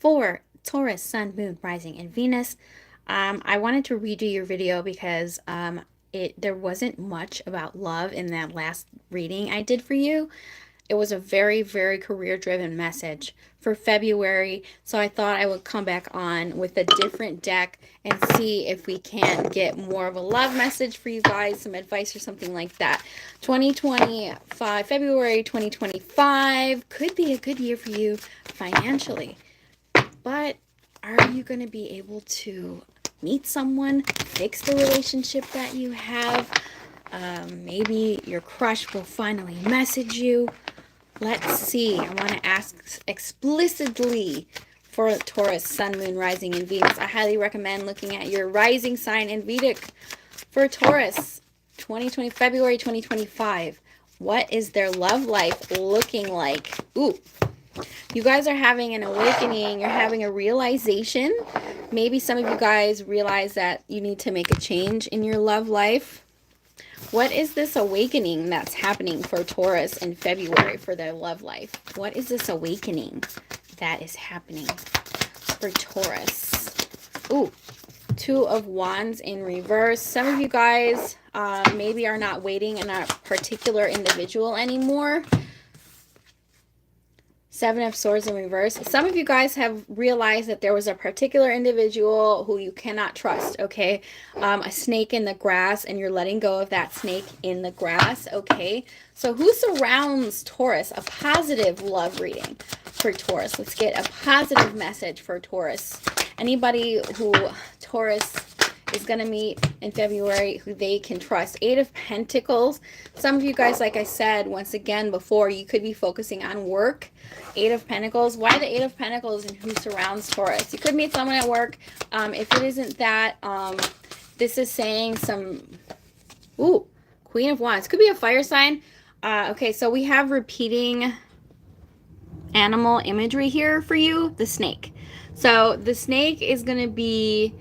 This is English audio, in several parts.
for Taurus, Sun, Moon, Rising, and Venus. I wanted to redo your video because there wasn't much about love in that last reading I did for you. It was a very, very career driven message for February. So I thought I would come back on with a different deck and see if we can get more of a love message for you guys, some advice or something like that. 2025, February 2025 could be a good year for you financially. But are you going to be able to meet someone, fix the relationship that you have? Maybe your crush will finally message you. Let's see. I want to ask explicitly for Taurus, Sun, Moon, Rising, and Venus. I highly recommend looking at your rising sign and Vedic for Taurus, 2020, February 2025. What is their love life looking like? Ooh, you guys are having an awakening. You're having a realization. Maybe some of you guys realize that you need to make a change in your love life. What is this awakening that's happening for Taurus in February for their love life? What is this awakening that is happening for Taurus? Ooh, Two of Wands in reverse. Some of you guys maybe are not waiting on a particular individual anymore. Seven of Swords in reverse. Some of you guys have realized that there was a particular individual who you cannot trust, okay? A snake in the grass, and you're letting go of that snake in the grass, okay? So who surrounds Taurus? A positive love reading for Taurus. Let's get a positive message for Taurus. Anybody who Taurus is going to meet in February who they can trust. Eight of Pentacles. Some of you guys, like I said, once again before, you could be focusing on work. Eight of Pentacles. Why the Eight of Pentacles and who surrounds Taurus? You could meet someone at work. If it isn't that, this is saying some... Ooh, Queen of Wands. Could be a fire sign. Okay, so we have repeating animal imagery here for you. The snake. So the snake is going to be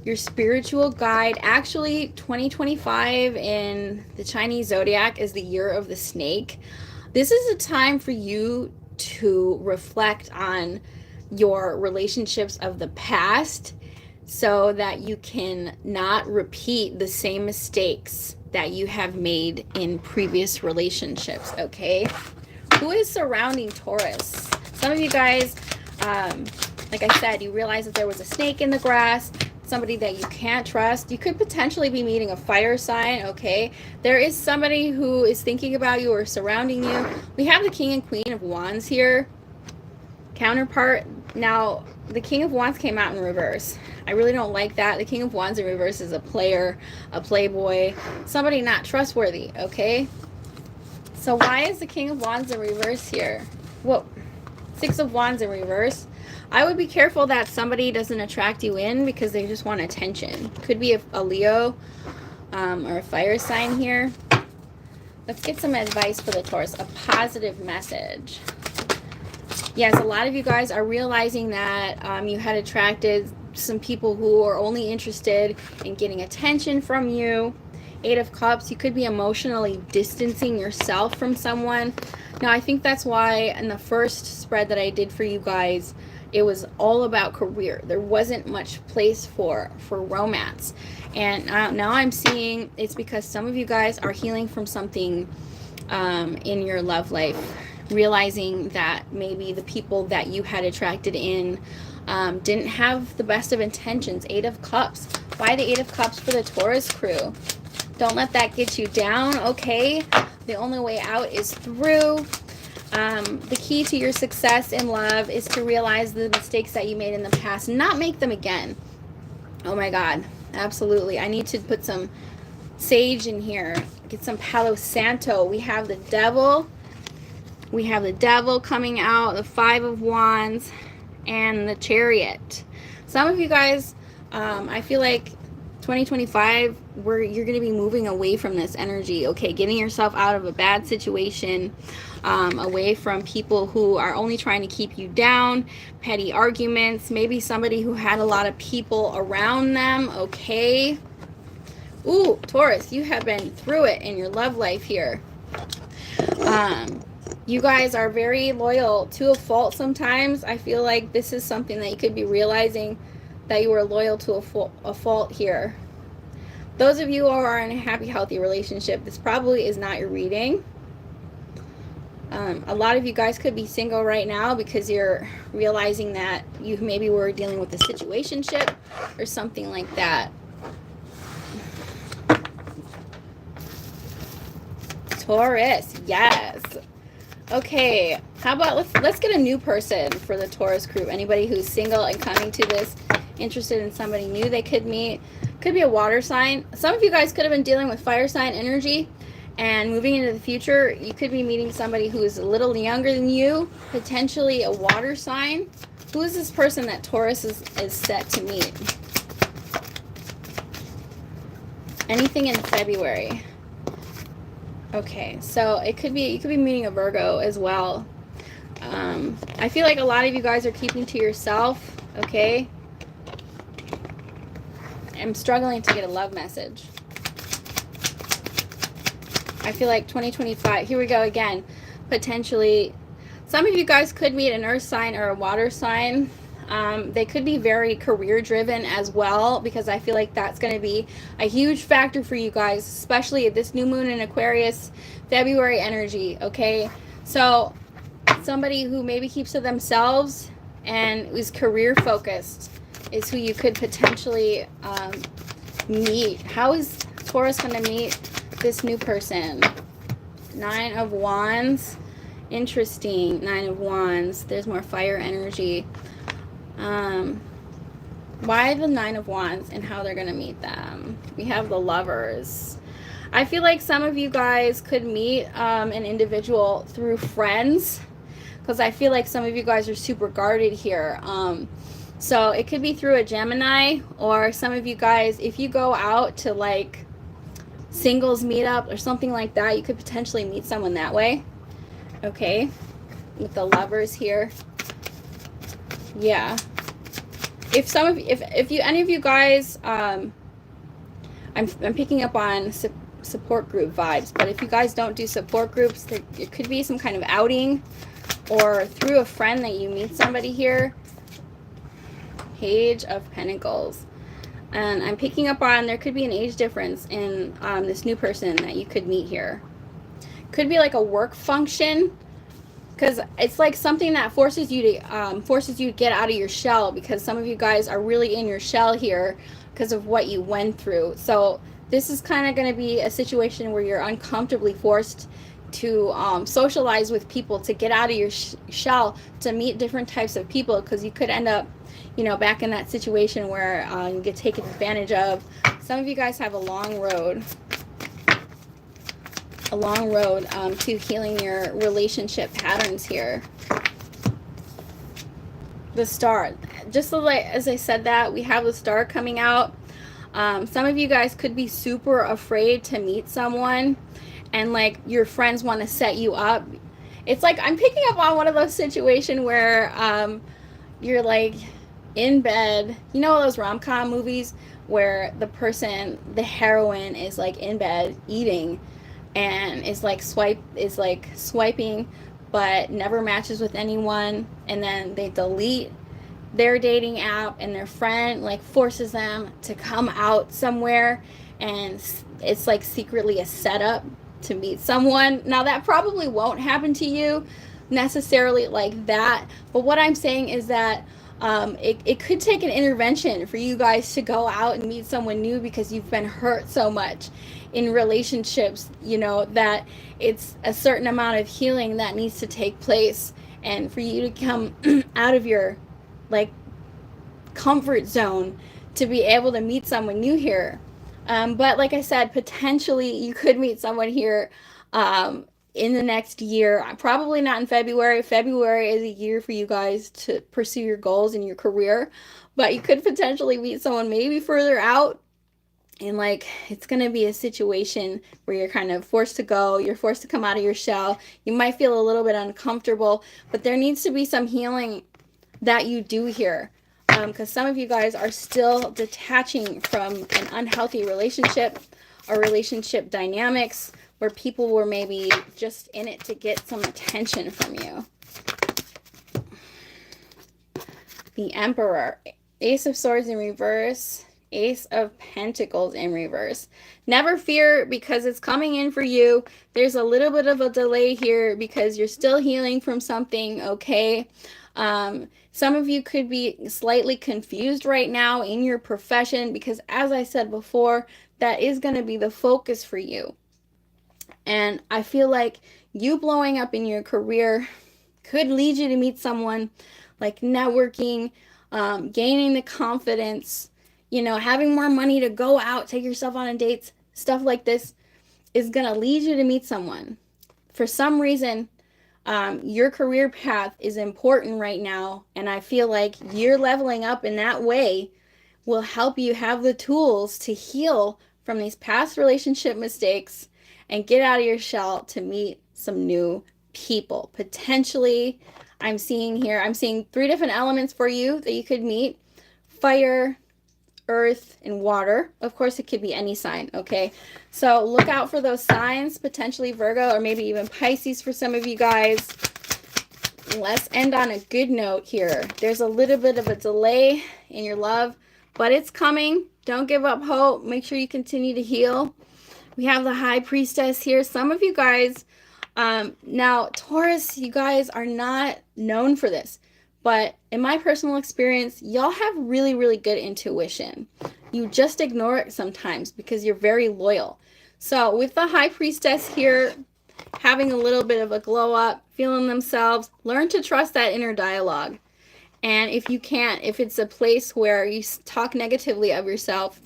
your spiritual guide. Actually, 2025 in the Chinese zodiac is the year of the snake. This is a time for you to reflect on your relationships of the past so that you can not repeat the same mistakes that you have made in previous relationships, okay? Who is surrounding Taurus? Some of you guys, like I said, you realize that there was a snake in the grass, somebody that you can't trust. You could potentially be meeting a fire sign, okay? There is somebody who is thinking about you or surrounding you. We have the King and Queen of Wands here. Counterpart. Now, the King of Wands came out in reverse. I really don't like that. The King of Wands in reverse is a player, a playboy, somebody not trustworthy, okay? So why is the King of Wands in reverse here? Whoa. Six of Wands in reverse. I would be careful that somebody doesn't attract you in because they just want attention. Could be a Leo or a fire sign here. Let's get some advice for the Taurus. A positive message. Yes, a lot of you guys are realizing that you had attracted some people who are only interested in getting attention from you. Eight of Cups. You could be emotionally distancing yourself from someone. Now, I think that's why in the first spread that I did for you guys, it was all about career. There wasn't much place for romance. And now I'm seeing it's because some of you guys are healing from something in your love life, realizing that maybe the people that you had attracted in didn't have the best of intentions. Eight of Cups. Why the Eight of Cups for the Taurus crew? Don't let that get you down, okay? The only way out is through. The key to your success in love is to realize the mistakes that you made in the past and not make them again. Oh my God, absolutely. I need to put some sage in here. Get some Palo Santo. We have the Devil. We have the Devil coming out, the Five of Wands, and the Chariot. Some of you guys, I feel like 2025, you're going to be moving away from this energy, okay? Getting yourself out of a bad situation, away from people who are only trying to keep you down, petty arguments, maybe somebody who had a lot of people around them, okay? Ooh, Taurus, you have been through it in your love life here. You guys are very loyal to a fault sometimes. I feel like this is something that you could be realizing, that you were loyal to a fault here. Those of you who are in a happy, healthy relationship, this probably is not your reading. A lot of you guys could be single right now because you're realizing that you maybe were dealing with a situationship or something like that. Taurus, yes. Okay, how about let's get a new person for the Taurus group. Anybody who's single and coming to this, interested in somebody new they could meet. Could be a water sign. Some of you guys could have been dealing with fire sign energy, and moving into the future, you could be meeting somebody who is a little younger than you, potentially a water sign. Who is this person that Taurus is set to meet? Anything in February. Okay, so you could be meeting a Virgo as well. I feel like a lot of you guys are keeping to yourself, okay? I'm struggling to get a love message. I feel like 2025, here we go again. Potentially, some of you guys could meet an earth sign or a water sign. They could be very career driven as well, because I feel like that's going to be a huge factor for you guys, especially this new moon in Aquarius, February energy, okay? So somebody who maybe keeps to themselves and is career focused is who you could potentially meet. How is Taurus going to meet this new person? 9 of Wands. Interesting. 9 of Wands. There's more fire energy. Why the 9 of Wands and how they're going to meet them? We have the Lovers. I feel like some of you guys could meet an individual through friends, because I feel like some of you guys are super guarded here. So it could be through a Gemini, or some of you guys, if you go out to like singles meetup or something like that, you could potentially meet someone that way. Okay, with the Lovers here. Yeah. If any of you guys, I'm picking up on support group vibes, but if you guys don't do support groups, it could be some kind of outing, or through a friend that you meet somebody here. Page of Pentacles. And I'm picking up on there could be an age difference in this new person that you could meet here. Could be like a work function, because it's like something that forces you to get out of your shell, because some of you guys are really in your shell here because of what you went through. So this is kind of going to be a situation where you're uncomfortably forced to socialize with people, to get out of your shell, to meet different types of people, because you could end up, you know, back in that situation where you get taken advantage of. Some of you guys have a long road to healing your relationship patterns here. The Star. Just as I said that, we have the Star coming out. Some of you guys could be super afraid to meet someone, and like your friends want to set you up. It's like I'm picking up on one of those situations where you're like in bed. You know those rom-com movies where the heroine is like in bed eating, and is like swiping, but never matches with anyone, and then they delete their dating app, and their friend like forces them to come out somewhere, and it's like secretly a setup to meet someone. Now that probably won't happen to you necessarily like that, but what I'm saying is that it could take an intervention for you guys to go out and meet someone new, because you've been hurt so much in relationships, you know, that it's a certain amount of healing that needs to take place, and for you to come out of your like comfort zone to be able to meet someone new here. But like I said, potentially you could meet someone here in the next year. Probably not in February. February is a year for you guys to pursue your goals in your career, but you could potentially meet someone maybe further out, and like it's going to be a situation where you're kind of forced to go, you're forced to come out of your shell. You might feel a little bit uncomfortable, but there needs to be some healing that you do here, because some of you guys are still detaching from an unhealthy relationship or relationship dynamics, where people were maybe just in it to get some attention from you. The Emperor, Ace of Swords in reverse, Ace of Pentacles in reverse. Never fear, because it's coming in for you. There's a little bit of a delay here because you're still healing from something, okay? Some of you could be slightly confused right now in your profession because, as I said before, that is going to be the focus for you. And I feel like you blowing up in your career could lead you to meet someone, like networking, gaining the confidence, you know, having more money to go out, take yourself on dates, stuff like this is going to lead you to meet someone. For some reason, your career path is important right now, and I feel like you're leveling up in that way will help you have the tools to heal from these past relationship mistakes and get out of your shell to meet some new people. Potentially, I'm seeing 3 different elements for you that you could meet: fire, earth, and water. Of course, it could be any sign, okay? So look out for those signs, potentially Virgo or maybe even Pisces for some of you guys. Let's end on a good note here. There's a little bit of a delay in your love, but it's coming. Don't give up hope. Make sure you continue to heal. We have the High Priestess here. Some of you guys, now Taurus, you guys are not known for this, but in my personal experience, y'all have really, really good intuition. You just ignore it sometimes because you're very loyal. So with the High Priestess here, having a little bit of a glow up, feeling themselves, learn to trust that inner dialogue. And if you can't, if it's a place where you talk negatively of yourself,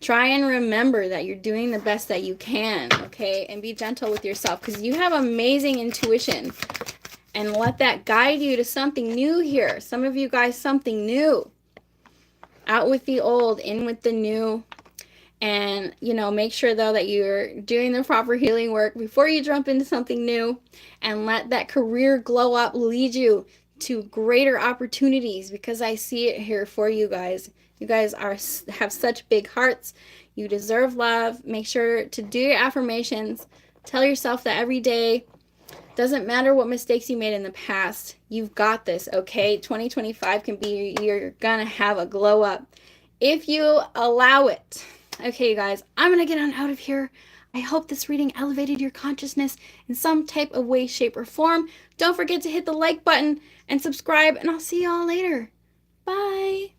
try and remember that you're doing the best that you can, okay? And be gentle with yourself because you have amazing intuition. And let that guide you to something new here. Some of you guys, something new. Out with the old, in with the new. And, you know, make sure, though, that you're doing the proper healing work before you jump into something new. And let that career glow up lead you to greater opportunities, because I see it here for you guys. You guys have such big hearts. You deserve love. Make sure to do your affirmations. Tell yourself that every day. Doesn't matter what mistakes you made in the past. You've got this, okay? 2025 can be, you're gonna have a glow up if you allow it. Okay, you guys, I'm gonna get on out of here. I hope this reading elevated your consciousness in some type of way, shape, or form. Don't forget to hit the like button and subscribe, and I'll see y'all later. Bye.